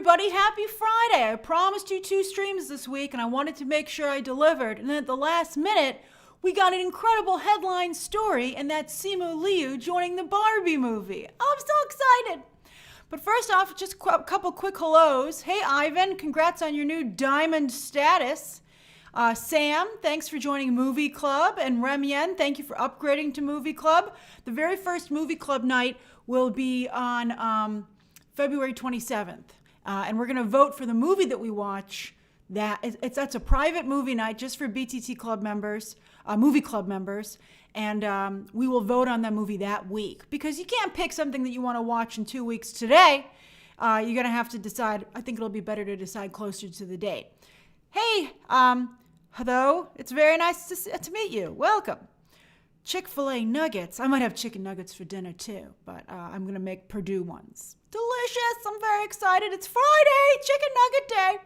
everybody. Happy Friday. I promised you 2 streams this week, and I wanted to make sure I delivered. And then at the last minute, we got an incredible headline story, and that's Simu Liu joining the Barbie movie. I'm so excited. But first off, just a couple quick hellos. Hey, Ivan, congrats on your new diamond status. Sam, thanks for joining Movie Club. And Remyen, thank you for upgrading to Movie Club. The very first Movie Club night will be on February 27th. And we're going to vote for the movie that we watch. That's a private movie night just for BTT Club members, Movie Club members. And we will vote on that movie that week. Because you can't pick something that you want to watch in 2 weeks today. You're going to have to decide. I think it'll be better to decide closer to the date. Hey, hello. It's very nice to meet you. Welcome. Chick-fil-A nuggets. I might have chicken nuggets for dinner too, but I'm going to make Purdue ones. Delicious. I'm very excited. It's Friday, chicken nugget day.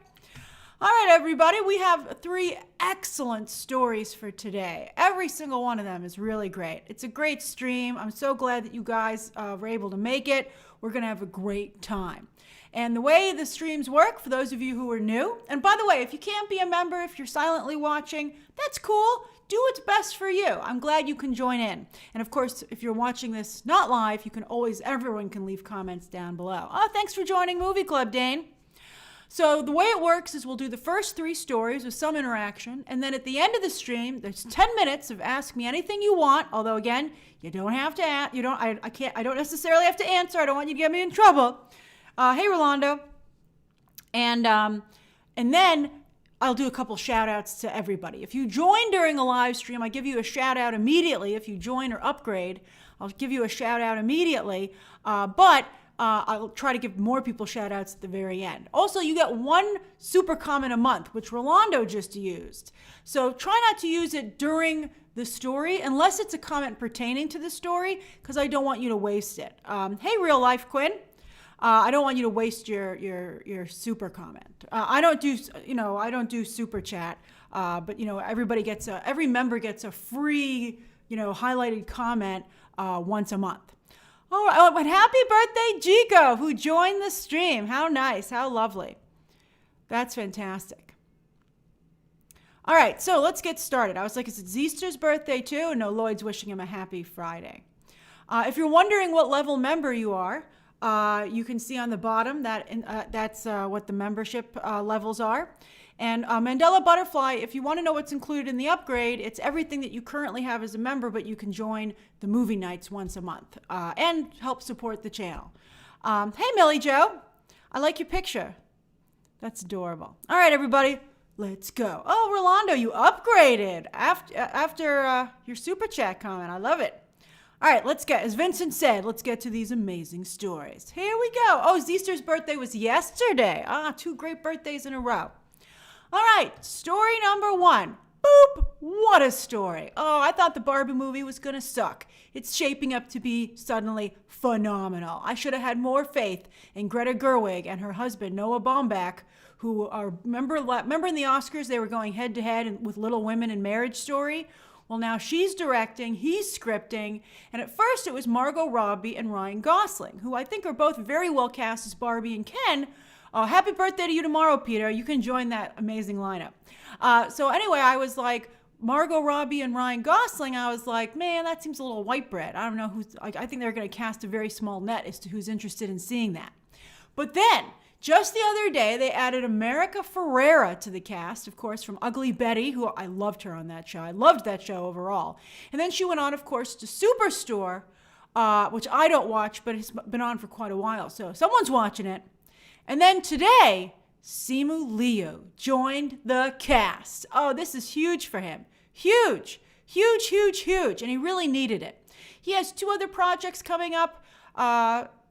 All right, everybody. We have 3 excellent stories for today. Every single one of them is really great. It's a great stream. I'm so glad that you guys were able to make it. We're going to have a great time. And the way the streams work, for those of you who are new, and by the way, if you can't be a member, if you're silently watching, that's cool. Do what's best for you. I'm glad you can join in. And of course, if you're watching this not live, everyone can leave comments down below. Oh, thanks for joining Movie Club, Dane. So the way it works is we'll do the first 3 stories with some interaction, and then at the end of the stream, there's 10 minutes of ask me anything you want. Although again, you don't have to ask. I don't necessarily have to answer. I don't want you to get me in trouble. Hey, Rolando. And then I'll do a couple shout outs to everybody. If you join during a live stream, I give you a shout out immediately. If you join or upgrade, I'll give you a shout out immediately. But I'll try to give more people shout outs at the very end. Also, you get 1 super comment a month, which Rolando just used. So try not to use it during the story unless it's a comment pertaining to the story, because I don't want you to waste it. Hey, Real Life Quinn. I don't want you to waste your super comment. I don't do super chat. But every member gets a free, highlighted comment once a month. All right. Oh, and happy birthday, Jico, who joined the stream. How nice. How lovely. That's fantastic. All right. So let's get started. I was like, it's Easter's birthday too. And no, Lloyd's wishing him a happy Friday. If you're wondering what level member you are, you can see on the bottom that's what the membership levels are. And Mandela Butterfly, if you want to know what's included in the upgrade, it's everything that you currently have as a member, but you can join the movie nights once a month and help support the channel. Hey, Millie Joe. I like your picture. That's adorable. All right, everybody, let's go. Oh, Rolando, you upgraded after your super chat comment. I love it. All right, as Vincent said, let's get to these amazing stories. Here we go. Oh, Zeester's birthday was yesterday. 2 great birthdays in a row. All right, story number 1. Boop, what a story. Oh, I thought the Barbie movie was going to suck. It's shaping up to be suddenly phenomenal. I should have had more faith in Greta Gerwig and her husband, Noah Baumbach, who are, remember in the Oscars, they were going head to head with Little Women and Marriage Story? Well, now she's directing, he's scripting, and at first it was Margot Robbie and Ryan Gosling, who I think are both very well cast as Barbie and Ken. Happy birthday to you tomorrow, Peter. You can join that amazing lineup. So anyway, I was like, Margot Robbie and Ryan Gosling, I was like, man, that seems a little white bread. I don't know I think they're going to cast a very small net as to who's interested in seeing that. But then, just the other day, they added America Ferrera to the cast, of course, from Ugly Betty, who I loved her on that show. I loved that show overall. And then she went on, of course, to Superstore, which I don't watch, but it's been on for quite a while. So someone's watching it. And then today, Simu Liu joined the cast. Oh, this is huge for him. Huge, huge, huge, huge. And he really needed it. He has 2 other projects coming up,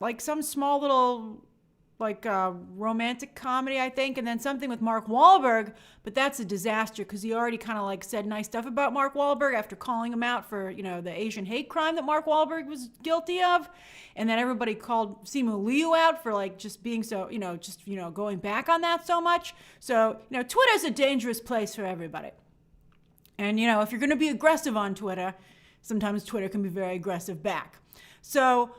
like some small little romantic comedy, I think, and then something with Mark Wahlberg, but that's a disaster because he already kind of said nice stuff about Mark Wahlberg after calling him out for, the Asian hate crime that Mark Wahlberg was guilty of. And then everybody called Simu Liu out for just being so, going back on that so much. So, Twitter's a dangerous place for everybody. And, if you're going to be aggressive on Twitter, sometimes Twitter can be very aggressive back. So,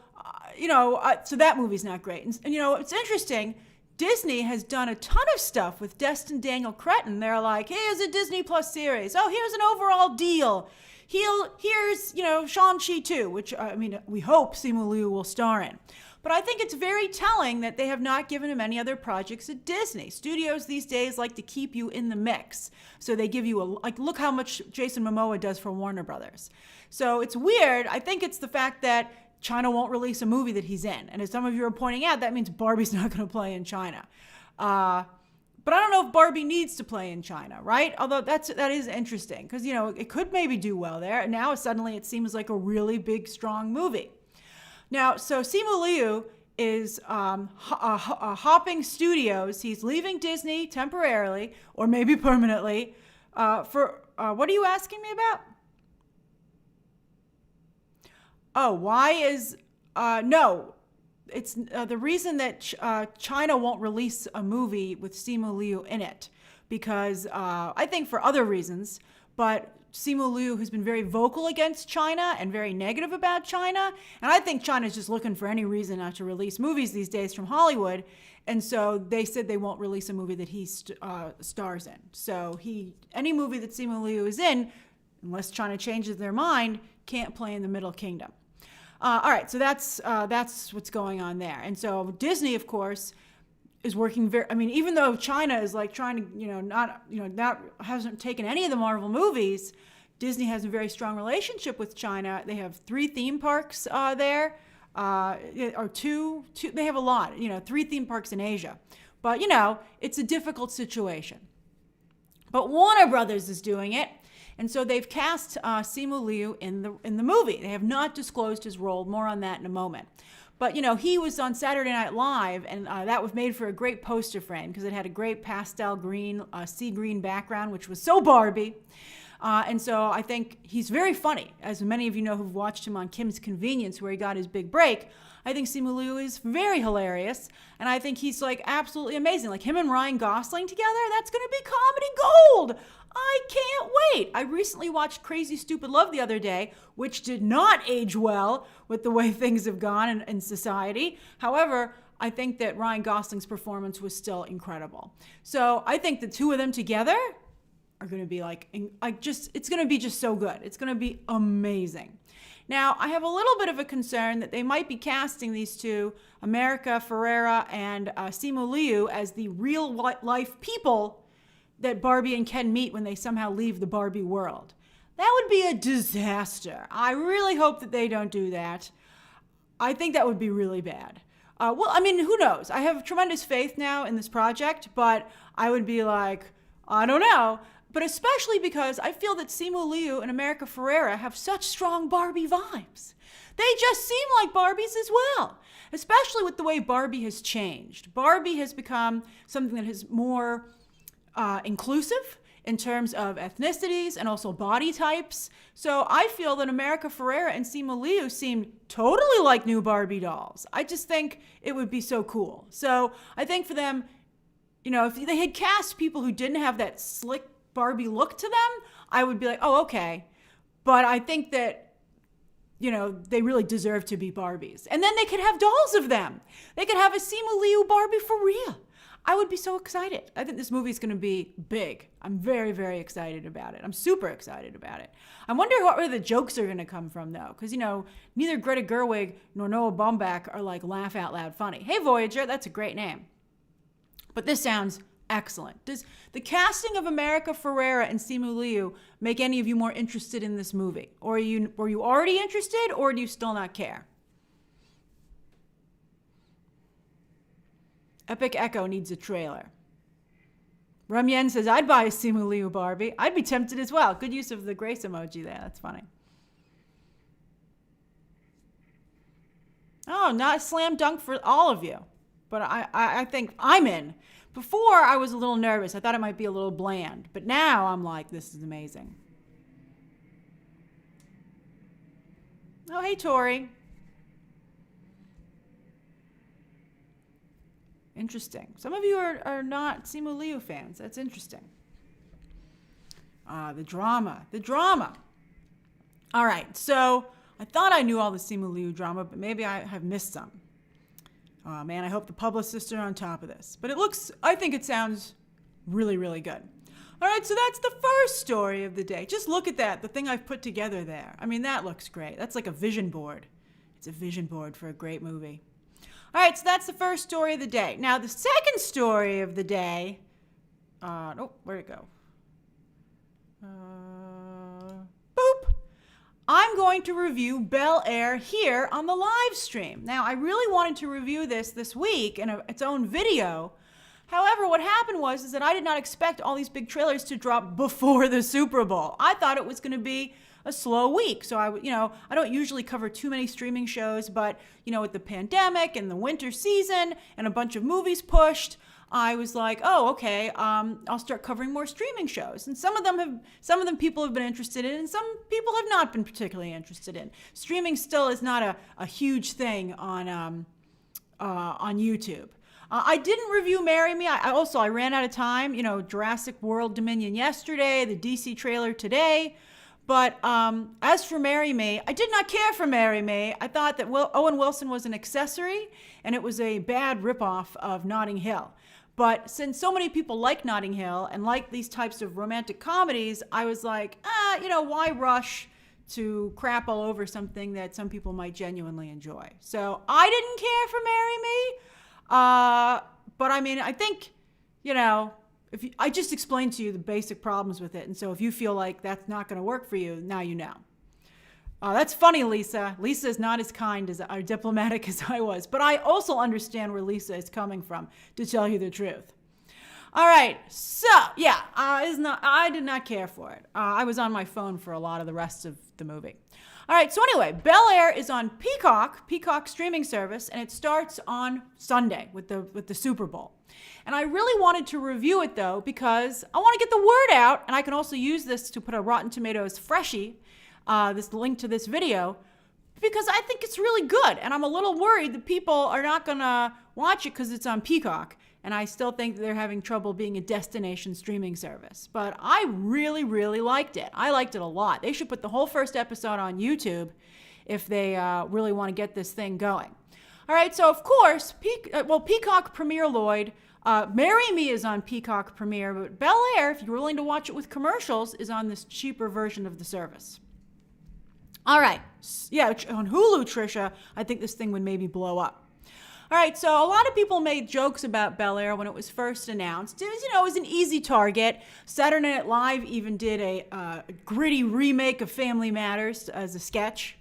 so that movie's not great. And it's interesting. Disney has done a ton of stuff with Destin Daniel Cretton. They're like, here's a Disney Plus series. Oh, here's an overall deal. Here's, Shang-Chi 2, which, we hope Simu Liu will star in. But I think it's very telling that they have not given him any other projects at Disney. Studios these days like to keep you in the mix. So they give you look how much Jason Momoa does for Warner Brothers. So it's weird. I think it's the fact that China won't release a movie that he's in. And as some of you are pointing out, that means Barbie's not going to play in China. But I don't know if Barbie needs to play in China, right? Although that is interesting because, it could maybe do well there. And now suddenly it seems like a really big, strong movie. Now, so Simu Liu is hopping studios. He's leaving Disney temporarily or maybe permanently for, what are you asking me about? Oh, why is, no. It's the reason that China won't release a movie with Simu Liu in it because I think for other reasons, but Simu Liu has been very vocal against China and very negative about China. And I think China's just looking for any reason not to release movies these days from Hollywood. And so they said they won't release a movie that he stars in. So any movie that Simu Liu is in, unless China changes their mind, can't play in the Middle Kingdom. All right, so that's what's going on there. And so Disney, of course, is working even though China is like trying to, hasn't taken any of the Marvel movies, Disney has a very strong relationship with China. They have 3 theme parks there, or two, they have a lot, 3 theme parks in Asia. But, it's a difficult situation. But Warner Brothers is doing it. And so they've cast Simu Liu in the movie. They have not disclosed his role. More on that in a moment. But, he was on Saturday Night Live, and that was made for a great poster frame because it had a great pastel green, sea green background, which was so Barbie. And so I think he's very funny. As many of you know who've watched him on Kim's Convenience, where he got his big break, I think Simu Liu is very hilarious. And I think he's absolutely amazing. Like him and Ryan Gosling together, that's going to be comedy gold. I can't wait. I recently watched Crazy Stupid Love the other day, which did not age well with the way things have gone in society. However, I think that Ryan Gosling's performance was still incredible. So I think the two of them together are going to be it's going to be just so good. It's going to be amazing. Now, I have a little bit of a concern that they might be casting these two, America Ferrera and Simu Liu, as the real life people that Barbie and Ken meet when they somehow leave the Barbie world. That would be a disaster. I really hope that they don't do that. I think that would be really bad. Who knows? I have tremendous faith now in this project, but I would be like, I don't know. But especially because I feel that Simu Liu and America Ferrera have such strong Barbie vibes. They just seem like Barbies as well, especially with the way Barbie has changed. Barbie has become something that is more inclusive in terms of ethnicities and also body types. So I feel that America Ferrera and Simu Liu seem totally like new Barbie dolls. I just think it would be so cool. So I think for them, if they had cast people who didn't have that slick Barbie look to them, I would be like, oh, okay. But I think that, they really deserve to be Barbies. And then they could have dolls of them. They could have a Simu Liu Barbie for real. I would be so excited. I think this movie is going to be big. I'm very, very excited about it. I'm super excited about it. I wonder where the jokes are going to come from, though, because, neither Greta Gerwig nor Noah Baumbach are like laugh out loud funny. Hey, Voyager, that's a great name. But this sounds excellent. Does the casting of America Ferrera and Simu Liu make any of you more interested in this movie? Or were you already interested, or do you still not care? Epic Echo needs a trailer. Rumyen says, I'd buy a Simu Liu Barbie. I'd be tempted as well. Good use of the grace emoji there. That's funny. Oh, not a slam dunk for all of you. But I think I'm in. Before, I was a little nervous. I thought it might be a little bland. But now I'm like, this is amazing. Oh, hey, Tori. Interesting. Some of you are not Simu Liu fans. That's interesting. The drama. All right, so I thought I knew all the Simu Liu drama, but maybe I have missed some. Oh man, I hope the publicists are on top of this. But I think it sounds really, really good. All right, so that's the first story of the day. Just look at that, the thing I've put together there. I mean, that looks great. That's like a vision board. It's a vision board for a great movie. All right, so that's the first story of the day. Now, the second story of the day, where'd it go? Boop. I'm going to review Bel-Air here on the live stream. Now, I really wanted to review this week in its own video. However, what happened is that I did not expect all these big trailers to drop before the Super Bowl. I thought it was going to be a slow week. So I don't usually cover too many streaming shows, but with the pandemic and the winter season and a bunch of movies pushed, I was like, oh, okay, I'll start covering more streaming shows. And some of them people have been interested in, and some people have not been particularly interested in. Streaming still is not a huge thing on YouTube. I didn't review Marry Me. I ran out of time. Jurassic World Dominion yesterday, the DC trailer today. But as for Marry Me, I did not care for Marry Me. I thought that Owen Wilson was an accessory, and it was a bad ripoff of Notting Hill. But since so many people like Notting Hill and like these types of romantic comedies, I was like, why rush to crap all over something that some people might genuinely enjoy? So I didn't care for Marry Me. But I mean, I think, I just explained to you the basic problems with it. And so if you feel like that's not going to work for you, now you know. That's funny, Lisa. Lisa is not as kind or diplomatic as I was. But I also understand where Lisa is coming from, to tell you the truth. All right. So, yeah, I did not care for it. I was on my phone for a lot of the rest of the movie. All right. So anyway, Bel-Air is on Peacock streaming service, and it starts on Sunday with the Super Bowl. And I really wanted to review it, though, because I want to get the word out, and I can also use this to put a Rotten Tomatoes freshie, this link to this video, because I think it's really good. And I'm a little worried that people are not going to watch it because it's on Peacock. And I still think that they're having trouble being a destination streaming service. But I really, really liked it. I liked it a lot. They should put the whole first episode on YouTube if they really want to get this thing going. All right, so of course, Peacock Premier Lloyd. Marry Me is on Peacock Premier, but Bel-Air, if you're willing to watch it with commercials, is on this cheaper version of the service. All right. Yeah, on Hulu, Trisha, I think this thing would maybe blow up. All right, so a lot of people made jokes about Bel-Air when it was first announced. It was an easy target. Saturday Night Live even did a gritty remake of Family Matters as a sketch.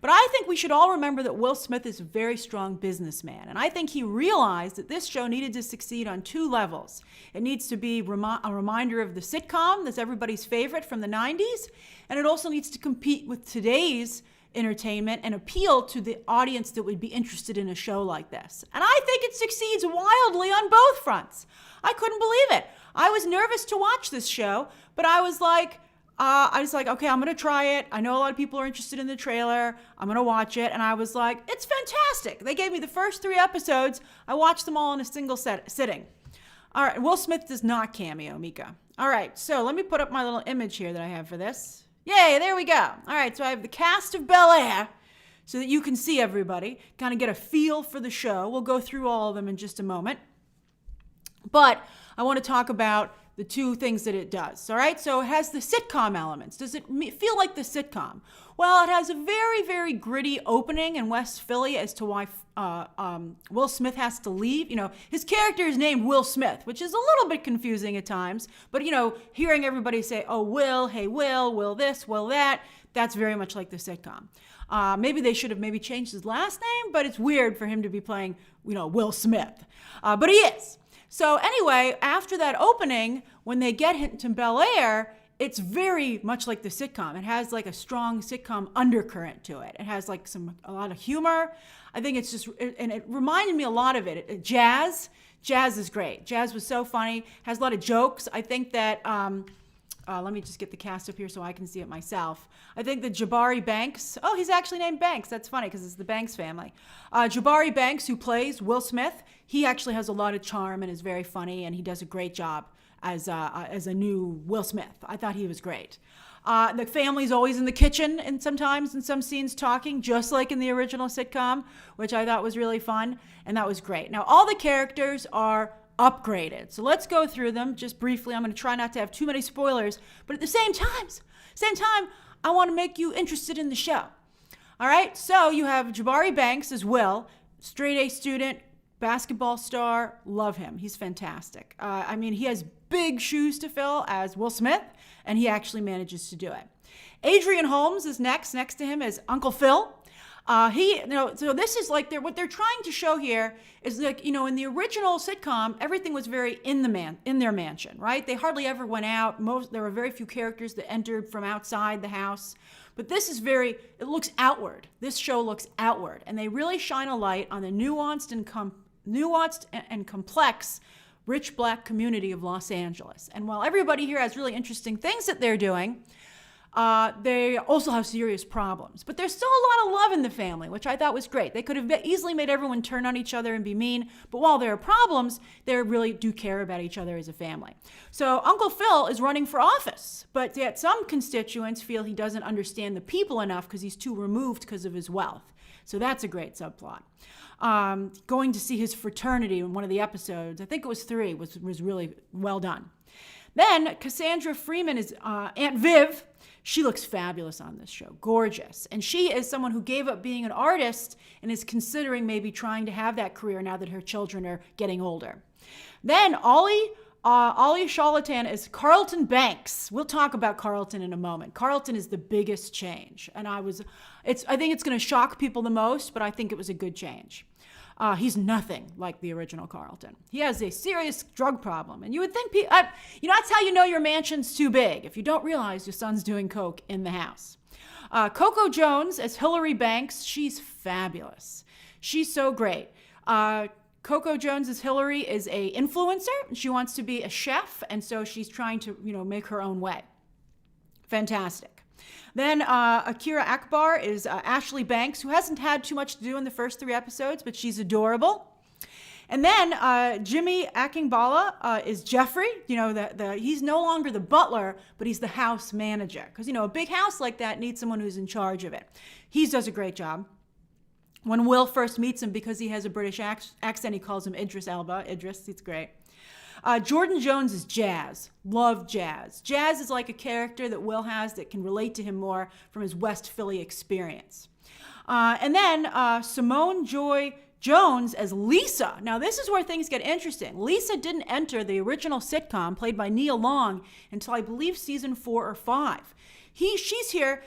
But I think we should all remember that Will Smith is a very strong businessman. And I think he realized that this show needed to succeed on two levels. It needs to be a reminder of the sitcom that's everybody's favorite from the 90s. And it also needs to compete with today's entertainment and appeal to the audience that would be interested in a show like this. And I think it succeeds wildly on both fronts. I couldn't believe it. I was nervous to watch this show, but I was like, okay, I'm going to try it. I know a lot of people are interested in the trailer. I'm going to watch it. And I was like, it's fantastic. They gave me the first 3 episodes. I watched them all in a single sitting. All right, Will Smith does not cameo, Mika. All right, so let me put up my little image here that I have for this. Yay, there we go. All right, so I have the cast of Bel-Air so that you can see everybody, kind of get a feel for the show. We'll go through all of them in just a moment. But I want to talk about the two things that it does. All right, so it has the sitcom elements. Does it feel like the sitcom? Well, it has a very, very gritty opening in West Philly as to why Will Smith has to leave. His character is named Will Smith, which is a little bit confusing at times. But, hearing everybody say, oh, Will, hey, Will this, Will that, that's very much like the sitcom. Maybe they should have changed his last name, but it's weird for him to be playing, Will Smith. But he is. So anyway, after that opening, when they get into Bel-Air, it's very much like the sitcom. It has like a strong sitcom undercurrent to it. It has like a lot of humor. I think it's just, and it reminded me a lot of it. Jazz is great. Jazz was so funny, has a lot of jokes. I think that, let me just get the cast up here so I can see it myself. I think that Jabari Banks, he's actually named Banks. That's funny because it's the Banks family. Jabari Banks, who plays Will Smith, he actually has a lot of charm and is very funny, and he does a great job as a new Will Smith. I thought he was great. The family's always in the kitchen and sometimes in some scenes talking, just like in the original sitcom, which I thought was really fun, and that was great. Now, all the characters are upgraded. So let's go through them just briefly. I'm going to try not to have too many spoilers, but at the same time, I want to make you interested in the show. All right, so you have Jabari Banks as Will, straight A student, basketball star, love him. He's fantastic. I mean, he has big shoes to fill as Will Smith, and he actually manages to do it. Adrian Holmes is next to him is Uncle Phil. So this is like what they're trying to show here is like, in the original sitcom, everything was very in their mansion, right? They hardly ever went out. There were very few characters that entered from outside the house. But this is it looks outward. This show looks outward, and they really shine a light on the nuanced and complex rich black community of Los Angeles. And while everybody here has really interesting things that they're doing, they also have serious problems. But there's still a lot of love in the family, which I thought was great. They could have easily made everyone turn on each other and be mean, but while there are problems, they really do care about each other as a family. So Uncle Phil is running for office, but yet some constituents feel he doesn't understand the people enough because he's too removed because of his wealth. So that's a great subplot. Going to see his fraternity in one of the episodes, I think it was 3, was really well done. Then Cassandra Freeman is Aunt Viv. She looks fabulous on this show, gorgeous. And she is someone who gave up being an artist and is considering maybe trying to have that career now that her children are getting older. Then Ollie Charlatan is Carlton Banks. We'll talk about Carlton in a moment. Carlton is the biggest change. And I think it's going to shock people the most, but I think it was a good change. He's nothing like the original Carlton. He has a serious drug problem. And you would think, that's how you know your mansion's too big, if you don't realize your son's doing coke in the house. Coco Jones as Hillary Banks. She's fabulous. She's so great. Coco Jones as Hillary is a influencer. She wants to be a chef, and so she's trying to, make her own way. Fantastic. Then Akira Akbar is Ashley Banks, who hasn't had too much to do in the first 3 episodes, but she's adorable. And then Jimmy Akingbala is Jeffrey. He's no longer the butler, but he's the house manager. Because, a big house like that needs someone who's in charge of it. He does a great job. When Will first meets him, because he has a British accent, he calls him Idris Elba. Idris, he's great. Jordan Jones is Jazz. Love Jazz. Jazz is like a character that Will has that can relate to him more from his West Philly experience. And then Simone Joy Jones as Lisa. Now, this is where things get interesting. Lisa didn't enter the original sitcom played by Nia Long until I believe season 4 or 5. She's here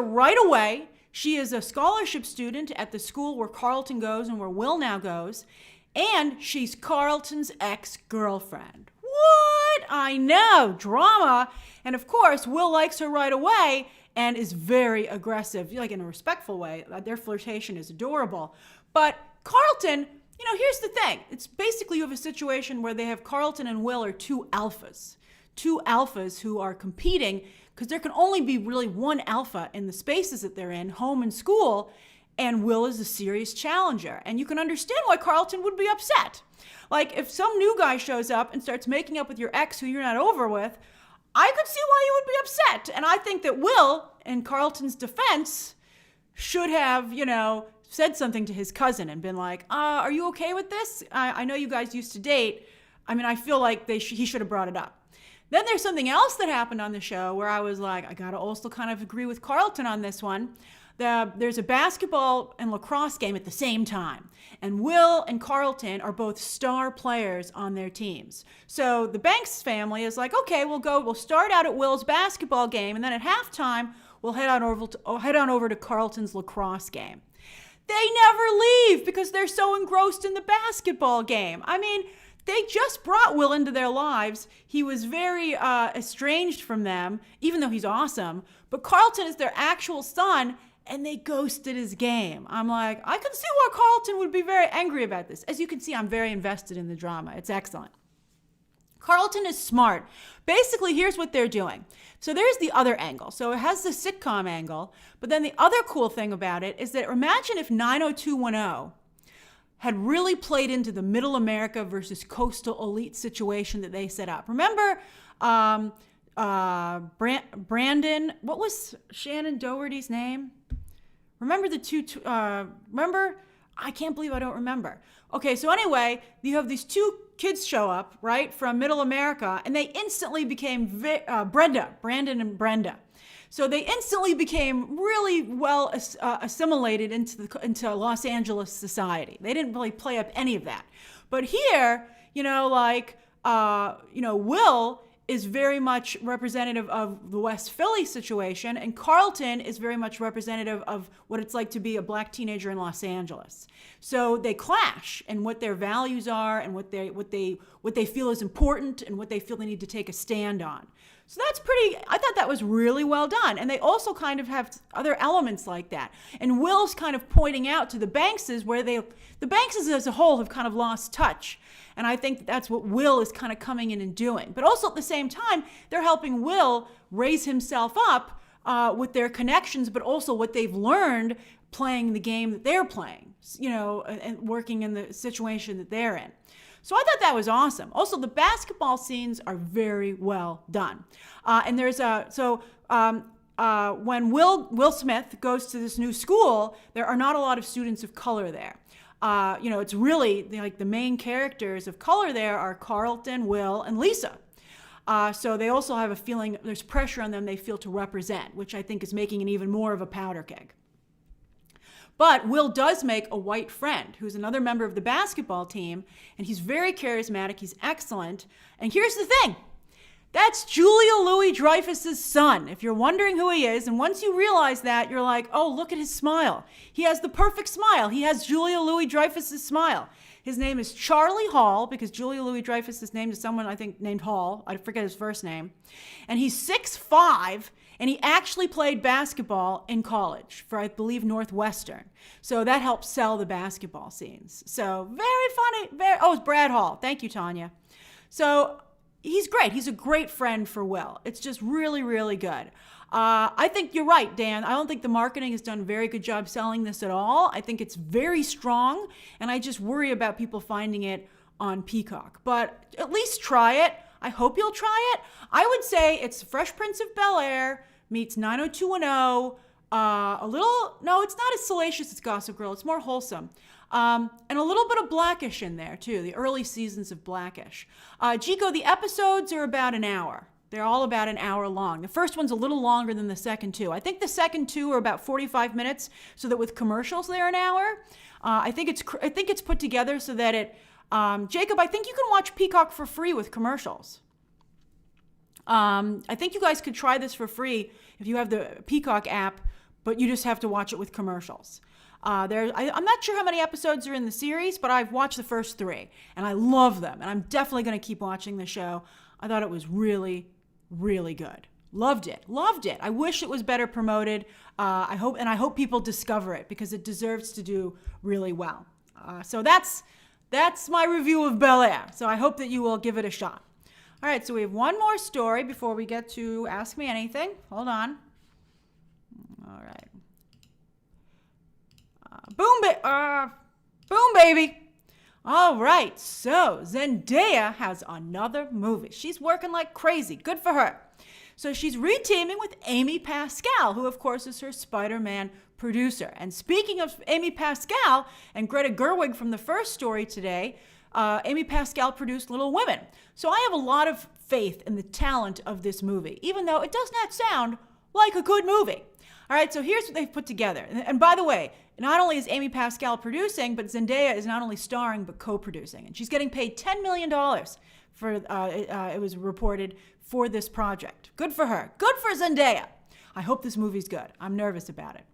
right away. She is a scholarship student at the school where Carlton goes and where Will now goes. And she's Carlton's ex-girlfriend. What? I know, drama. And of course, Will likes her right away and is very aggressive, like in a respectful way. Their flirtation is adorable. But Carlton, here's the thing. It's basically you have a situation where they have Carlton and Will are two alphas who are competing because there can only be really one alpha in the spaces that they're in, home and school. And Will is a serious challenger. And you can understand why Carlton would be upset. Like, if some new guy shows up and starts making up with your ex who you're not over with, I could see why you would be upset. And I think that Will, in Carlton's defense, should have, said something to his cousin and been like, are you okay with this? I know you guys used to date. I feel like he should have brought it up. Then there's something else that happened on the show where I was like, I got to also kind of agree with Carlton on this one. There's a basketball and lacrosse game at the same time. And Will and Carlton are both star players on their teams. So the Banks family is like, okay, we'll start out at Will's basketball game, and then at halftime, we'll head on over to Carlton's lacrosse game. They never leave because they're so engrossed in the basketball game. They just brought Will into their lives. He was very estranged from them, even though he's awesome. But Carlton is their actual son, and they ghosted his game. I'm like, I can see why Carlton would be very angry about this. As you can see, I'm very invested in the drama. It's excellent. Carlton is smart. Basically, here's what they're doing. So there's the other angle. So it has the sitcom angle, but then the other cool thing about it is that imagine if 90210 had really played into the middle America versus coastal elite situation that they set up. Remember Brandon, what was Shannon Doherty's name? Remember the remember? I can't believe I don't remember. Okay, so anyway, you have these two kids show up, right, from Middle America, and they instantly became Brandon and Brenda. So they instantly became really well assimilated into Los Angeles society. They didn't really play up any of that. But here, Will is very much representative of the West Philly situation, and Carlton is very much representative of what it's like to be a black teenager in Los Angeles. So they clash in what their values are and what they feel is important and what they feel they need to take a stand on. So I thought that was really well done. And they also kind of have other elements like that. And Will's kind of pointing out to the Bankses where the Bankses as a whole have kind of lost touch. And I think that's what Will is kind of coming in and doing. But also at the same time, they're helping Will raise himself up with their connections, but also what they've learned playing the game that they're playing, and working in the situation that they're in. So I thought that was awesome. Also, the basketball scenes are very well done. And there's when Will Smith goes to this new school, there are not a lot of students of color there. It's really the main characters of color there are Carlton, Will, and Lisa. So they also have a feeling there's pressure on them they feel to represent, which I think is making it even more of a powder keg. But Will does make a white friend who's another member of the basketball team, and he's very charismatic, he's excellent. And here's the thing, that's Julia Louis-Dreyfus's son, if you're wondering who he is. And once you realize that, you're like, oh, look at his smile. He has the perfect smile. He has Julia Louis-Dreyfus's smile. His name is Charlie Hall, because Julia Louis-Dreyfus is named to someone, I think, named Hall. I forget his first name. And he's 6'5", and he actually played basketball in college for, I believe, Northwestern. So that helps sell the basketball scenes. So very funny. It's Brad Hall. Thank you, Tanya. So he's great. He's a great friend for Will. It's just really, really good. I think you're right, Dan. I don't think the marketing has done a very good job selling this at all. I think it's very strong, and I just worry about people finding it on Peacock. But at least try it. I hope you'll try it. I would say it's Fresh Prince of Bel-Air meets 90210. No, it's not as salacious as Gossip Girl. It's more wholesome. And a little bit of Blackish in there, too, the early seasons of Blackish. Chico, the episodes are about an hour. They're all about an hour long. The first one's a little longer than the second two. I think the second two are about 45 minutes, so that with commercials they're an hour. I think it's put together so that it... Jacob, I think you can watch Peacock for free with commercials. I think you guys could try this for free if you have the Peacock app, but you just have to watch it with commercials. I'm not sure how many episodes are in the series, but I've watched the first 3, and I love them, and I'm definitely going to keep watching the show. I thought it was really, really good. Loved it. I wish it was better promoted. I hope people discover it, because it deserves to do really well. So that's my review of Bel-Air. So I hope that you will give it a shot. All right, so we have one more story before we get to Ask Me Anything. Hold on. All right. Boom, baby. All right, so Zendaya has another movie. She's working like crazy. Good for her. So she's reteaming with Amy Pascal, who, of course, is her Spider-Man producer. And speaking of Amy Pascal and Greta Gerwig from the first story today, Amy Pascal produced Little Women. So I have a lot of faith in the talent of this movie, even though it does not sound like a good movie. All right, so here's what they've put together. And by the way, not only is Amy Pascal producing, but Zendaya is not only starring, but co-producing. And she's getting paid $10 million for, it was reported, for this project. Good for her. Good for Zendaya. I hope this movie's good. I'm nervous about it.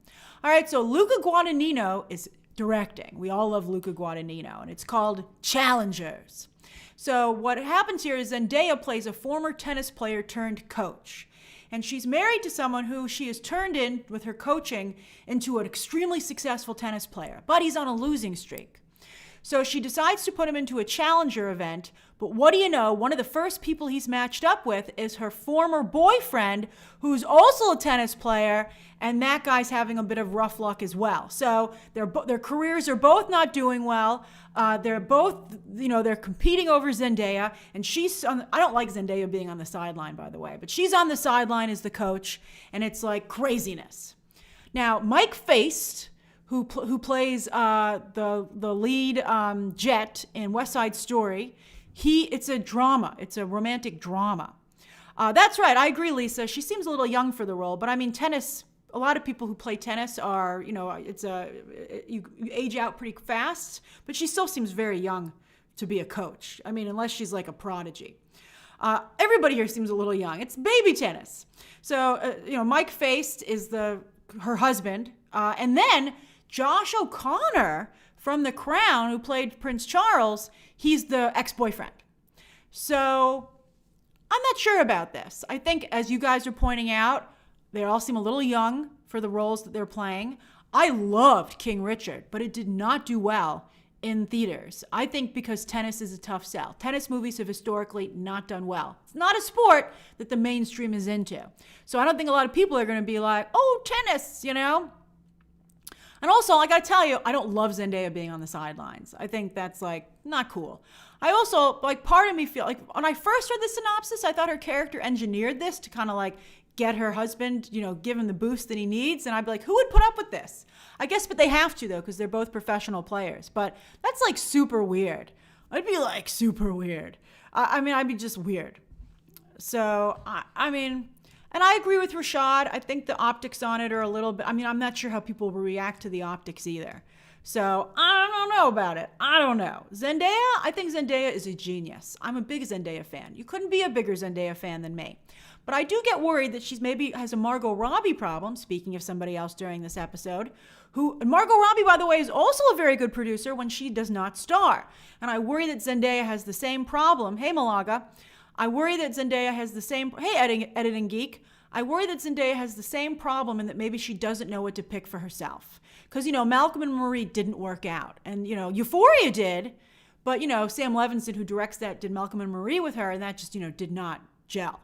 All right, so Luca Guadagnino is directing. We all love Luca Guadagnino, and it's called Challengers. So what happens here is Zendaya plays a former tennis player turned coach. And she's married to someone who she has turned in with her coaching into an extremely successful tennis player, but he's on a losing streak. So she decides to put him into a challenger event. But what do you know? One of the first people he's matched up with is her former boyfriend, who's also a tennis player, and that guy's having a bit of rough luck as well. So their careers are both not doing well. They're both, they're competing over Zendaya, and I don't like Zendaya being on the sideline, by the way, but she's on the sideline as the coach, and it's like craziness. Now, Mike Feist, who plays the lead Jet in West Side Story, it's a drama. It's a romantic drama. That's right. I agree, Lisa. She seems a little young for the role, but I mean, tennis. A lot of people who play tennis are, you age out pretty fast, but she still seems very young to be a coach. I mean, unless she's like a prodigy. Everybody here seems a little young. It's baby tennis. So, Mike Feist is her husband, and then Josh O'Connor from The Crown, who played Prince Charles, he's the ex-boyfriend. So I'm not sure about this. I think, as you guys are pointing out, they all seem a little young for the roles that they're playing. I loved King Richard, but it did not do well in theaters. I think because tennis is a tough sell. Tennis movies have historically not done well. It's not a sport that the mainstream is into. So I don't think a lot of people are going to be like, oh, tennis, And also, I got to tell you, I don't love Zendaya being on the sidelines. I think that's not cool. I also, part of me feel like when I first read the synopsis, I thought her character engineered this to kind of get her husband, give him the boost that he needs. And I'd be like, who would put up with this? I guess, but they have to though, because they're both professional players. But that's super weird. I'd be super weird. I'd be just weird. So, and I agree with Rashad. I think the optics on it are a little bit, I'm not sure how people will react to the optics either. So I don't know about it. I don't know. Zendaya, I think Zendaya is a genius. I'm a big Zendaya fan. You couldn't be a bigger Zendaya fan than me. But I do get worried that she's maybe has a Margot Robbie problem, speaking of somebody else during this episode, Margot Robbie, by the way, is also a very good producer when she does not star. And I worry that Zendaya has the same problem. Hey, Malaga. I worry that Zendaya has the same, hey, editing geek. I worry that Zendaya has the same problem and that maybe she doesn't know what to pick for herself. Because, Malcolm and Marie didn't work out. And, Euphoria did. But, Sam Levinson, who directs that, did Malcolm and Marie with her, and that just, did not gel.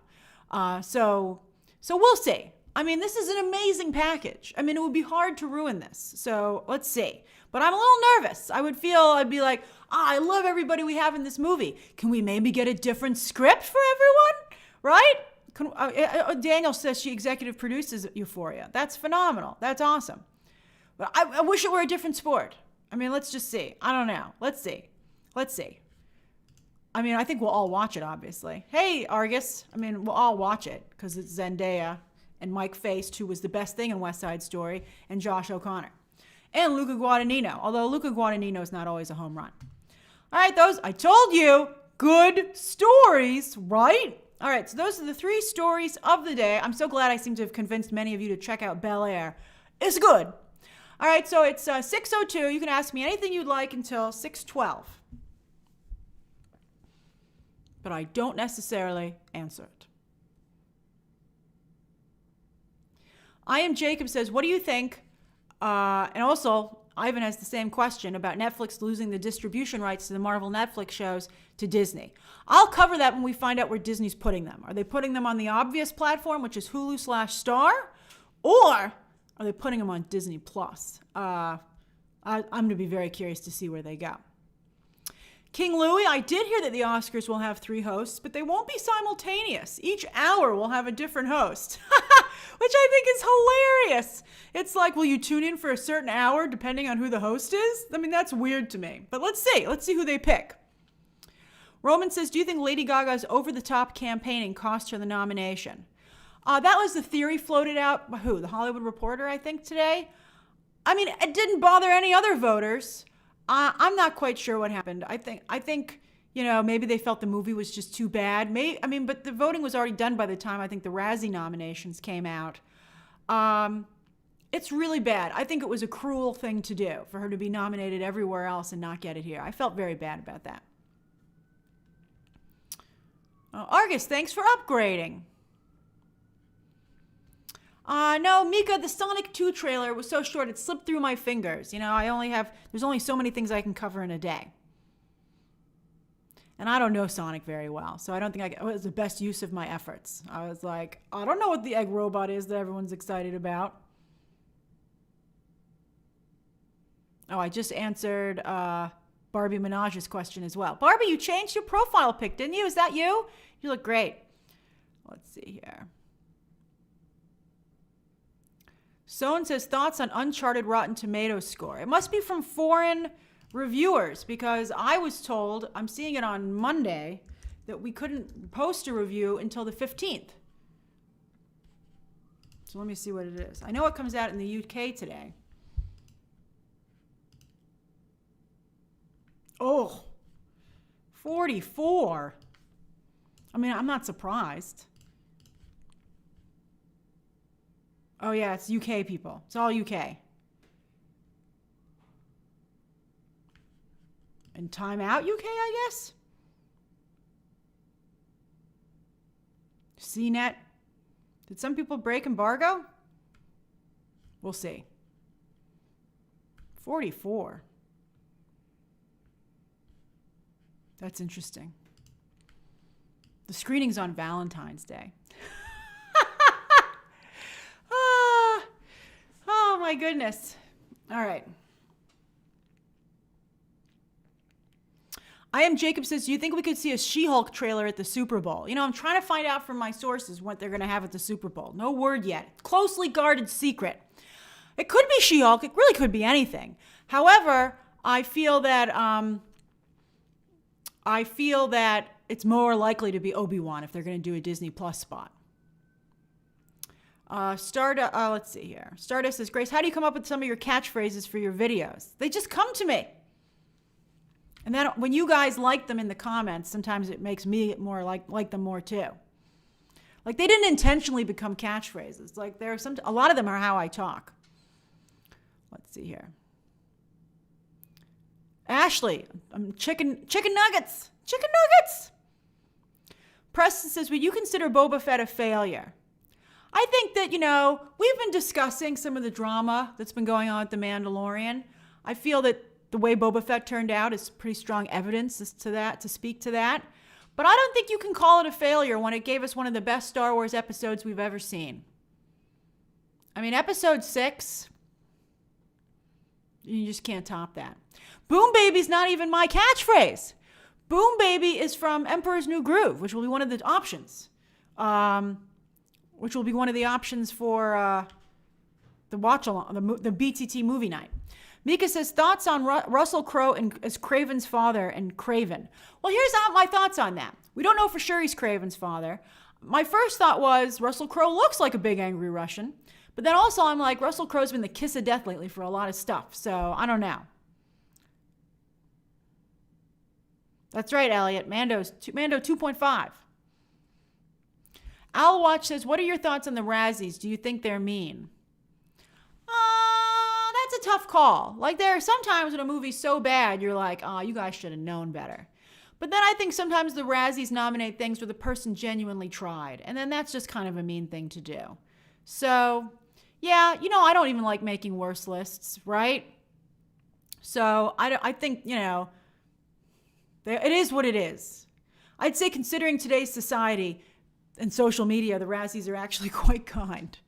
So we'll see. This is an amazing package. It would be hard to ruin this. So let's see. But I'm a little nervous. I'd be like, I love everybody we have in this movie. Can we maybe get a different script for everyone? Right? Daniel says she executive produces Euphoria. That's phenomenal. That's awesome. But I wish it were a different sport. Let's just see. I don't know. Let's see. I think we'll all watch it, obviously. Hey, Argus. We'll all watch it because it's Zendaya and Mike Feist, who was the best thing in West Side Story, and Josh O'Connor. And Luca Guadagnino, although Luca Guadagnino is not always a home run. All right, I told you, good stories, right? All right, so those are the 3 stories of the day. I'm so glad I seem to have convinced many of you to check out Bel-Air. It's good. All right, so it's 6:02. You can ask me anything you'd like until 6:12. But I don't necessarily answer it. I Am Jacob says, what do you think? And also, Ivan has the same question about Netflix losing the distribution rights to the Marvel Netflix shows to Disney. I'll cover that when we find out where Disney's putting them. Are they putting them on the obvious platform, which is Hulu/Star? Or are they putting them on Disney Plus? I'm going to be very curious to see where they go. King Louie, I did hear that the Oscars will have 3 hosts, but they won't be simultaneous. Each hour will have a different host, which I think is hilarious. It's like, will you tune in for a certain hour depending on who the host is? That's weird to me. But let's see. Let's see who they pick. Roman says, do you think Lady Gaga's over-the-top campaigning cost her the nomination? That was the theory floated out by who? The Hollywood Reporter, I think, today. It didn't bother any other voters. I'm not quite sure what happened. I think maybe they felt the movie was just too bad. But the voting was already done by the time I think the Razzie nominations came out. It's really bad. I think it was a cruel thing to do for her to be nominated everywhere else and not get it here. I felt very bad about that. Argus, thanks for upgrading. No, Mika, the Sonic 2 trailer was so short it slipped through my fingers. You know, there's only so many things I can cover in a day. And I don't know Sonic very well, so I don't think it was the best use of my efforts. I was like, I don't know what the egg robot is that everyone's excited about. Oh, I just answered Barbie Menage's question as well. Barbie, you changed your profile pic, didn't you? Is that you? You look great. Let's see here. Sohn says, thoughts on Uncharted Rotten Tomatoes score. It must be from foreign reviewers because I was told, I'm seeing it on Monday, that we couldn't post a review until the 15th. So let me see what it is. I know it comes out in the UK today. Oh, 44. I mean, I'm not surprised. Oh yeah, it's UK people. It's all UK. And Time Out UK, I guess? CNET. Did some people break embargo? We'll see. 44. That's interesting. The screening's on Valentine's Day. Oh my goodness. All right. I Am Jacob says, do you think we could see a She-Hulk trailer at the Super Bowl? You know, I'm trying to find out from my sources what they're going to have at the Super Bowl. No word yet. Closely guarded secret. It could be She-Hulk. It really could be anything. However, I feel that it's more likely to be Obi-Wan if they're going to do a Disney Plus spot. Let's see here. Stardust says, Grace, how do you come up with some of your catchphrases for your videos? They just come to me. And then when you guys like them in the comments, sometimes it makes me more like them more too. Like they didn't intentionally become catchphrases. Like a lot of them are how I talk. Let's see here. Ashley, chicken nuggets. Chicken nuggets. Preston says, would you consider Boba Fett a failure? I think that, we've been discussing some of the drama that's been going on with The Mandalorian. I feel that the way Boba Fett turned out is pretty strong evidence to speak to that. But I don't think you can call it a failure when it gave us one of the best Star Wars episodes we've ever seen. I mean, episode 6, you just can't top that. Boom Baby's not even my catchphrase. Boom Baby is from Emperor's New Groove, which will be one of the options. Which will be one of the options for the watch-along, the BTT movie night. Mika says, thoughts on Russell Crowe as Craven's father and Craven. Well, here's my thoughts on that. We don't know for sure he's Craven's father. My first thought was Russell Crowe looks like a big angry Russian. But then also I'm like, Russell Crowe's been the kiss of death lately for a lot of stuff. So I don't know. That's right, Elliot. Mando 2.5. Owlwatch says, what are your thoughts on the Razzies? Do you think they're mean? That's a tough call. Like there are sometimes when a movie's so bad, you're like, oh, you guys should have known better. But then I think sometimes the Razzies nominate things where the person genuinely tried. And then that's just kind of a mean thing to do. So, yeah, I don't even like making worse lists, right? So I think, it is what it is. I'd say considering today's society and social media, the Razzies are actually quite kind.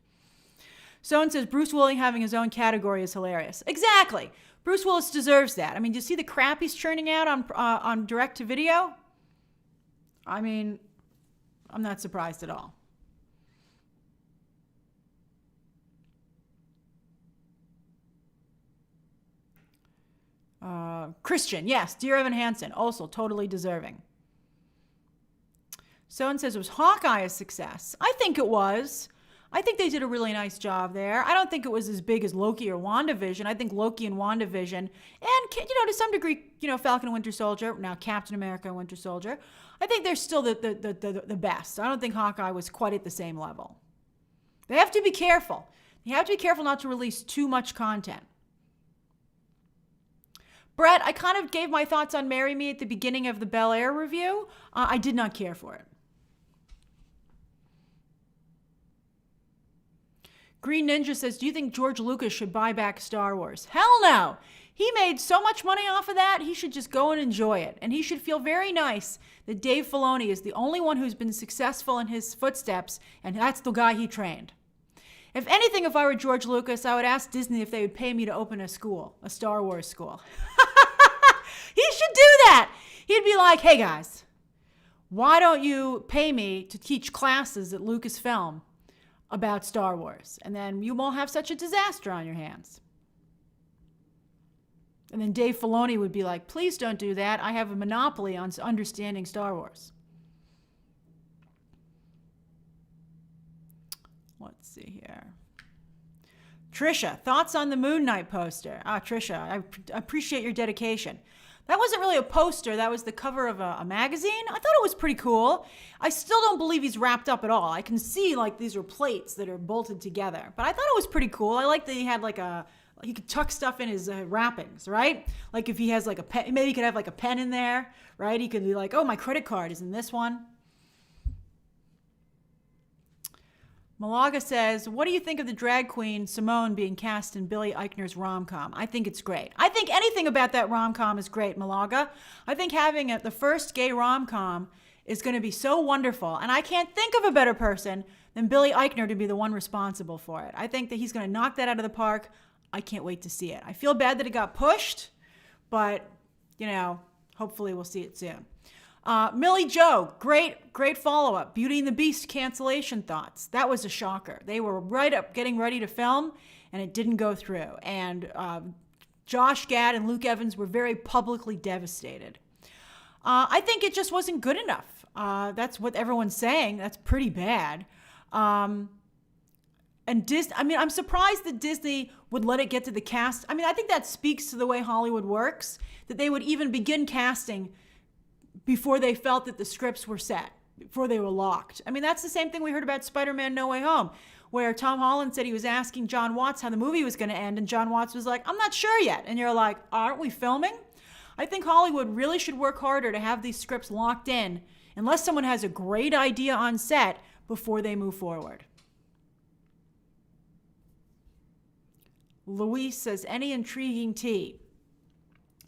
Someone says, Bruce Willis having his own category is hilarious. Exactly. Bruce Willis deserves that. I mean, do you see the crap he's churning out on direct-to-video? I mean, I'm not surprised at all. Christian, yes. Dear Evan Hansen, also totally deserving. Someone says, was Hawkeye a success? I think it was. I think they did a really nice job there. I don't think it was as big as Loki or WandaVision. I think Loki and WandaVision, and to some degree, Falcon and Winter Soldier, now Captain America and Winter Soldier, I think they're still the best. I don't think Hawkeye was quite at the same level. They have to be careful. You have to be careful not to release too much content. Brett, I kind of gave my thoughts on Marry Me at the beginning of the Bel-Air review. I did not care for it. Green Ninja says, do you think George Lucas should buy back Star Wars? Hell no. He made so much money off of that, he should just go and enjoy it. And he should feel very nice that Dave Filoni is the only one who's been successful in his footsteps, and that's the guy he trained. If anything, if I were George Lucas, I would ask Disney if they would pay me to open a school, a Star Wars school. He should do that. He'd be like, hey guys, why don't you pay me to teach classes at Lucasfilm about Star Wars? And then you won't have such a disaster on your hands. And then Dave Filoni would be like, please don't do that. I have a monopoly on understanding Star Wars. Let's see here. Trisha, thoughts on the Moon Knight poster? Trisha, I appreciate your dedication. That wasn't really a poster. That was the cover of a magazine. I thought it was pretty cool. I still don't believe he's wrapped up at all. I can see like these are plates that are bolted together. But I thought it was pretty cool. I like that he had like he could tuck stuff in his wrappings, right? Like if he has like a pen, maybe he could have like a pen in there, right? He could be like, oh, my credit card is in this one. Malaga says, what do you think of the drag queen Simone being cast in Billy Eichner's rom-com? I think it's great. I think anything about that rom-com is great, Malaga. I think having the first gay rom-com is going to be so wonderful. And I can't think of a better person than Billy Eichner to be the one responsible for it. I think that he's going to knock that out of the park. I can't wait to see it. I feel bad that it got pushed, but, hopefully we'll see it soon. Millie Joe, great follow-up. Beauty and the Beast cancellation thoughts. That was a shocker. They were right up getting ready to film, and it didn't go through. And Josh Gad and Luke Evans were very publicly devastated. I think it just wasn't good enough. That's what everyone's saying. That's pretty bad. And I'm surprised that Disney would let it get to the cast. I think that speaks to the way Hollywood works, that they would even begin casting before they felt that the scripts were set, before they were locked. That's the same thing we heard about Spider-Man No Way Home, where Tom Holland said he was asking John Watts how the movie was going to end, and John Watts was like, I'm not sure yet. And you're like, aren't we filming? I think Hollywood really should work harder to have these scripts locked in, unless someone has a great idea on set, before they move forward. Luis says, any intriguing tea?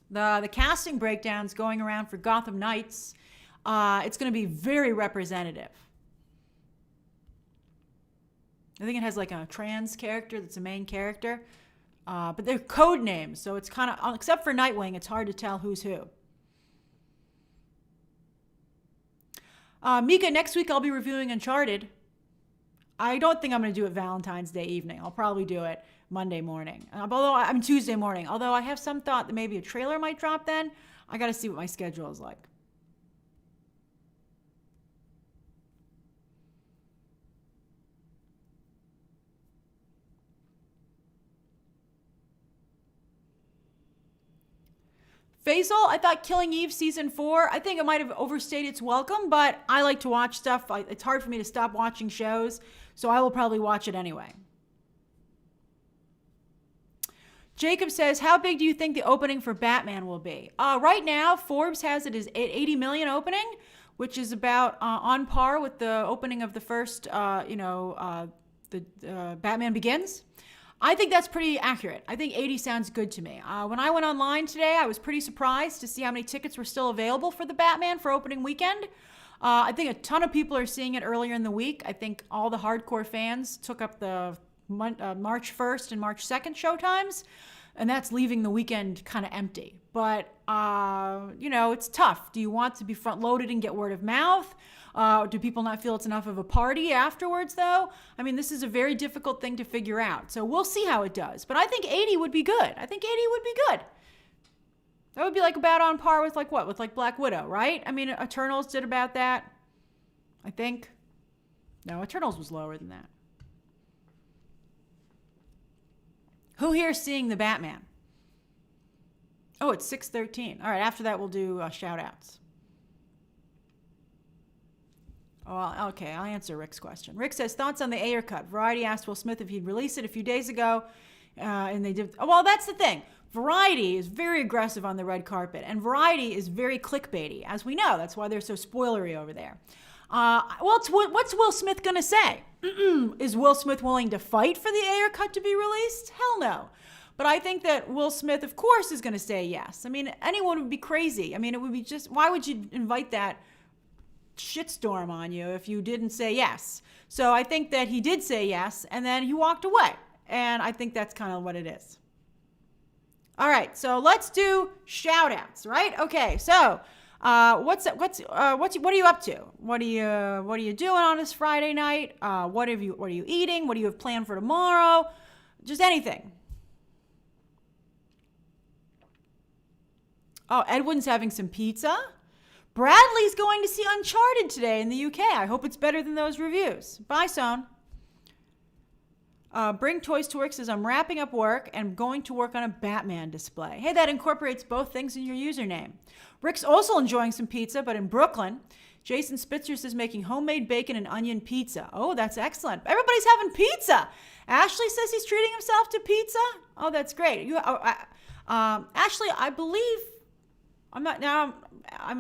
The casting breakdowns going around for Gotham Knights, it's going to be very representative. I think it has like a trans character that's a main character, but they're code names, so it's kind of, except for Nightwing, it's hard to tell who's who. Mika, next week I'll be reviewing Uncharted. I don't think I'm going to do it Valentine's Day evening. I'll probably do it Monday morning. Tuesday morning. Although I have some thought that maybe a trailer might drop then. I got to see what my schedule is like. Faisal, I thought Killing Eve season 4, I think it might have overstayed its welcome, but I like to watch stuff. It's hard for me to stop watching shows, so I will probably watch it anyway. Jacob says, how big do you think the opening for Batman will be? Right now, Forbes has it as 80 million opening, which is about on par with the opening of the first, Batman Begins. I think that's pretty accurate. I think 80 sounds good to me. When I went online today, I was pretty surprised to see how many tickets were still available for the Batman for opening weekend. I think a ton of people are seeing it earlier in the week. I think all the hardcore fans took up the March 1st and March 2nd showtimes, and that's leaving the weekend kind of empty. But, it's tough. Do you want to be front-loaded and get word of mouth? Do people not feel it's enough of a party afterwards, though? This is a very difficult thing to figure out. So we'll see how it does. But I think 80 would be good. I think 80 would be good. That would be like about on par with with Black Widow, right? Eternals did about that, I think. No, Eternals was lower than that. Who here is seeing the Batman? Oh, it's 6:13. All right, after that we'll do shout-outs. Oh, okay, I'll answer Rick's question. Rick says, thoughts on the Ayer cut? Variety asked Will Smith if he'd release it a few days ago, and they did. Well, that's the thing. Variety is very aggressive on the red carpet, and Variety is very clickbaity, as we know. That's why they're so spoilery over there. What's Will Smith going to say? Is Will Smith willing to fight for the Ayer cut to be released? Hell no. But I think that Will Smith, of course, is going to say yes. I mean, anyone would be crazy. I mean, it would be just, why would you invite that shitstorm on you if you didn't say yes? So I think that he did say yes, and then he walked away. And I think that's kind of what it is. All right, so let's do shout outs, right? Okay, so what are you up to? What are you doing on this Friday night? What are you eating? What do you have planned for tomorrow? Just anything. Oh, Edwin's having some pizza. Bradley's going to see Uncharted today in the UK. I hope it's better than those reviews. Bye, Son. Bring Toys to Work says, I'm wrapping up work and going to work on a Batman display. Hey, that incorporates both things in your username. Rick's also enjoying some pizza, but in Brooklyn. Jason Spitzer says making homemade bacon and onion pizza. Oh, that's excellent. Everybody's having pizza. Ashley says he's treating himself to pizza. Oh, that's great. Ashley, I believe, I'm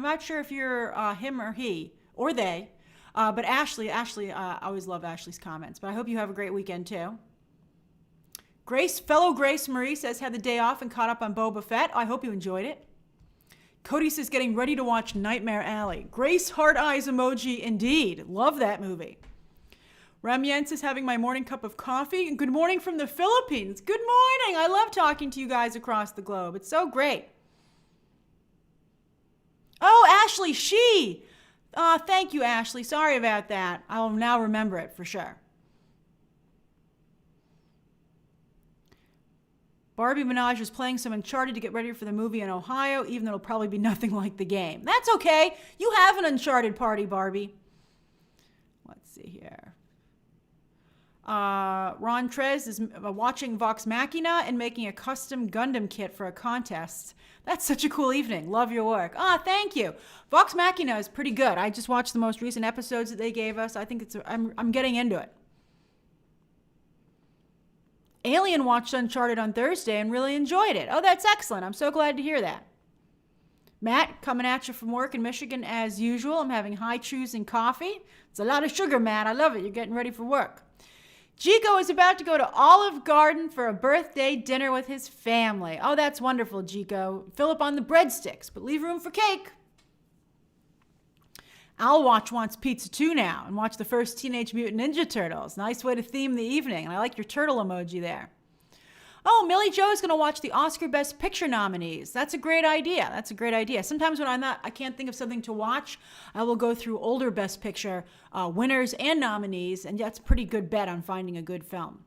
not sure if you're him or he or they, but Ashley, I always love Ashley's comments, but I hope you have a great weekend too. Fellow Grace Marie says, had the day off and caught up on Boba Fett. I hope you enjoyed it. Cody says, getting ready to watch Nightmare Alley. Grace heart eyes emoji indeed. Love that movie. Ramyen says, having my morning cup of coffee. And good morning from the Philippines. Good morning. I love talking to you guys across the globe. It's so great. Oh, Ashley, she. Thank you, Ashley. Sorry about that. I'll now remember it for sure. Barbie Minaj is playing some Uncharted to get ready for the movie in Ohio, even though it'll probably be nothing like the game. That's okay. You have an Uncharted party, Barbie. Let's see here. Ron Trez is watching Vox Machina and making a custom Gundam kit for a contest. That's such a cool evening. Love your work. Thank you. Vox Machina is pretty good. I just watched the most recent episodes that they gave us. I think I'm getting into it. Alien watched Uncharted on Thursday and really enjoyed it. Oh, that's excellent. I'm so glad to hear that. Matt, coming at you from work in Michigan as usual. I'm having high chews and coffee. It's a lot of sugar, Matt. I love it. You're getting ready for work. Jico is about to go to Olive Garden for a birthday dinner with his family. Oh, that's wonderful, Jico. Fill up on the breadsticks, but leave room for cake. Owlwatch wants pizza too now and watch the first Teenage Mutant Ninja Turtles. Nice way to theme the evening. And I like your turtle emoji there. Oh, Millie Jo is going to watch the Oscar Best Picture nominees. That's a great idea. Sometimes when I can't think of something to watch, I will go through older Best Picture winners and nominees, and that's a pretty good bet on finding a good film.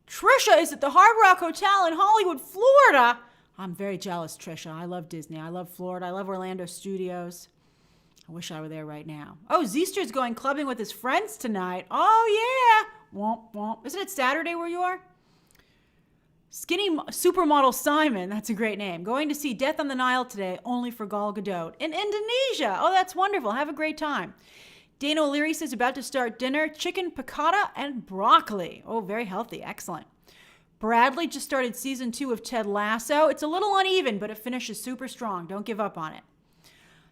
Trisha is at the Hard Rock Hotel in Hollywood, Florida. I'm very jealous, Trisha. I love Disney. I love Florida. I love Orlando Studios. I wish I were there right now. Oh, Zeester's going clubbing with his friends tonight. Oh, yeah. Womp, womp. Isn't it Saturday where you are? Skinny supermodel Simon. That's a great name. Going to see Death on the Nile today, only for Gal Gadot. In Indonesia. Oh, that's wonderful. Have a great time. Dana O'Leary says about to start dinner. Chicken piccata and broccoli. Oh, very healthy. Excellent. Bradley just started season 2 of Ted Lasso. It's a little uneven, but it finishes super strong. Don't give up on it.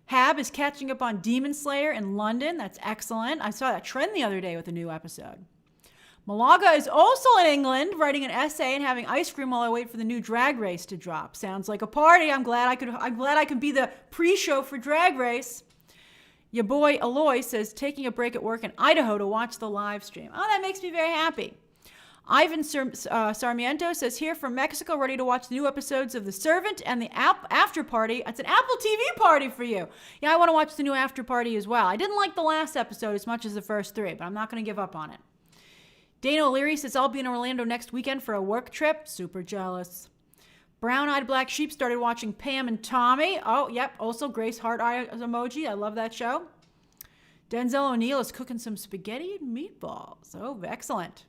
Hab is catching up on Demon Slayer in London. That's excellent. I saw that trend the other day with a new episode. Malaga is also in England, writing an essay and having ice cream while I wait for the new Drag Race to drop. Sounds like a party. I'm glad I could be the pre-show for Drag Race. Your boy Aloy says taking a break at work in Idaho to watch the live stream. Oh, that makes me very happy. Ivan Sarmiento says, here from Mexico, ready to watch the new episodes of The Servant and the After Party. It's an Apple TV party for you. Yeah, I want to watch the new After Party as well. I didn't like the last episode as much as the first 3, but I'm not going to give up on it. Dana O'Leary says, I'll be in Orlando next weekend for a work trip. Super jealous. Brown-Eyed Black Sheep started watching Pam and Tommy. Oh, yep. Also, Grace Heart Eye emoji. I love that show. Denzel O'Neil is cooking some spaghetti and meatballs. Oh, excellent.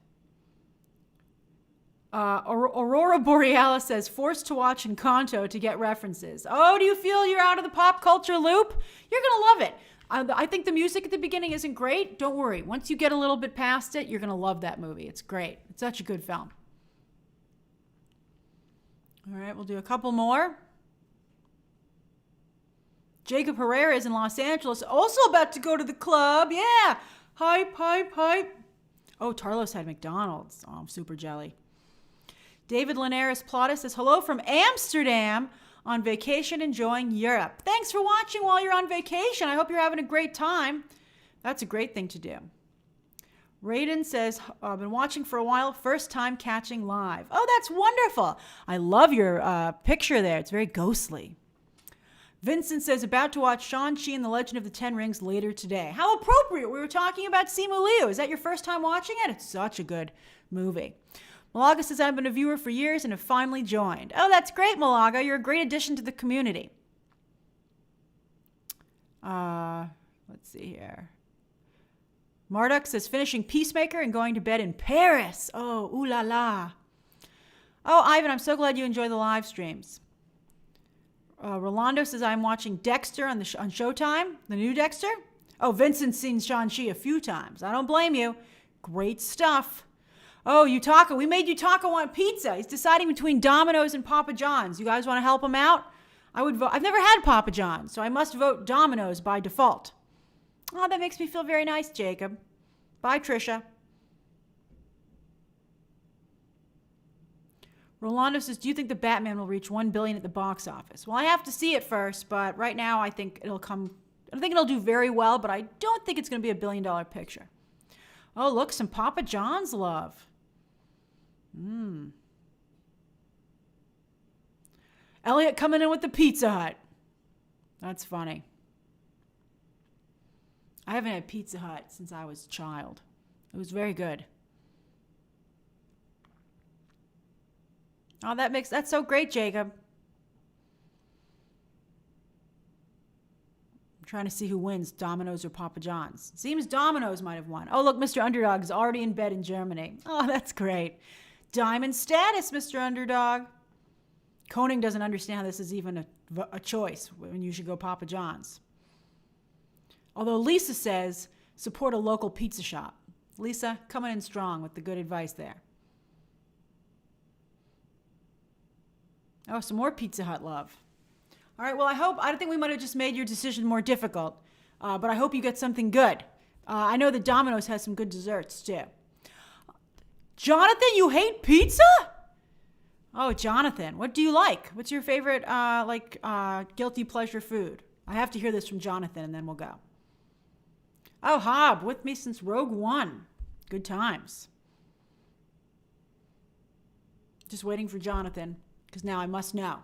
Aurora Borealis says, forced to watch Encanto to get references. Oh, do you feel you're out of the pop culture loop? You're going to love it. I think the music at the beginning isn't great. Don't worry. Once you get a little bit past it, you're going to love that movie. It's great. It's such a good film. All right, we'll do a couple more. Jacob Herrera is in Los Angeles, also about to go to the club. Yeah. Hype, hype, hype. Oh, Tarlos had McDonald's. Oh, I'm super jelly. David Linares Plata says, hello from Amsterdam, on vacation enjoying Europe. Thanks for watching while you're on vacation. I hope you're having a great time. That's a great thing to do. Raiden says, I've been watching for a while, first time catching live. Oh, that's wonderful. I love your picture there. It's very ghostly. Vincent says, about to watch Shang-Chi and the Legend of the Ten Rings later today. How appropriate. We were talking about Simu Liu. Is that your first time watching it? It's such a good movie. Malaga says, I've been a viewer for years and have finally joined. Oh, that's great, Malaga. You're a great addition to the community. Let's see here. Marduk says, finishing Peacemaker and going to bed in Paris. Oh, ooh la la. Oh, Ivan, I'm so glad you enjoy the live streams. Rolando says, I'm watching Dexter on Showtime, the new Dexter. Oh, Vincent's seen Shang-Chi a few times. I don't blame you. Great stuff. Oh, Yutaka, we made Yutaka want pizza. He's deciding between Domino's and Papa John's. You guys want to help him out? I would vote. I've never had Papa John's, so I must vote Domino's by default. Oh, that makes me feel very nice, Jacob. Bye, Trisha. Rolando says, do you think the Batman will reach $1 billion at the box office? Well, I have to see it first, but right now I think it'll come. I think it'll do very well, but I don't think it's going to be a $1 billion picture. Oh, look, some Papa John's love. Elliot coming in with the Pizza Hut. That's funny. I haven't had Pizza Hut since I was a child. It was very good. Oh, that's so great, Jacob. I'm trying to see who wins, Domino's or Papa John's. Seems Domino's might have won. Oh, look, Mr. Underdog is already in bed in Germany. Oh, that's great. Diamond status, Mr. Underdog. Koning doesn't understand how this is even a choice when you should go Papa John's. Although Lisa says, support a local pizza shop. Lisa, coming in strong with the good advice there. Oh, some more Pizza Hut love. All right, well, I think we might have just made your decision more difficult, but I hope you get something good. I know that Domino's has some good desserts, too. Jonathan, you hate pizza? Oh, Jonathan, what do you like? What's your favorite, guilty pleasure food? I have to hear this from Jonathan, and then we'll go. Oh, Hob, with me since Rogue One. Good times. Just waiting for Jonathan, because now I must know.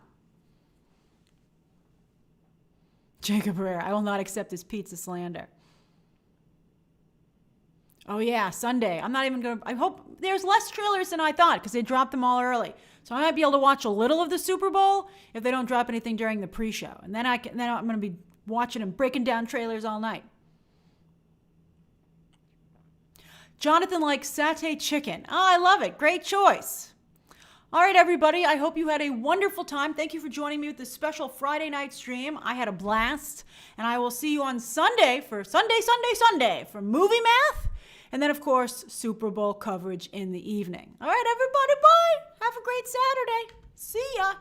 Jacob Herrera, I will not accept this pizza slander. Oh, yeah, Sunday. I'm not even going to... I hope there's less trailers than I thought, because they dropped them all early. So I might be able to watch a little of the Super Bowl if they don't drop anything during the pre-show. And then I'm going to be watching and breaking down trailers all night. Jonathan likes satay chicken. Oh, I love it. Great choice. All right, everybody. I hope you had a wonderful time. Thank you for joining me with this special Friday night stream. I had a blast. And I will see you on Sunday for Sunday for Movie Math. And then, of course, Super Bowl coverage in the evening. All right, everybody. Bye. Have a great Saturday. See ya.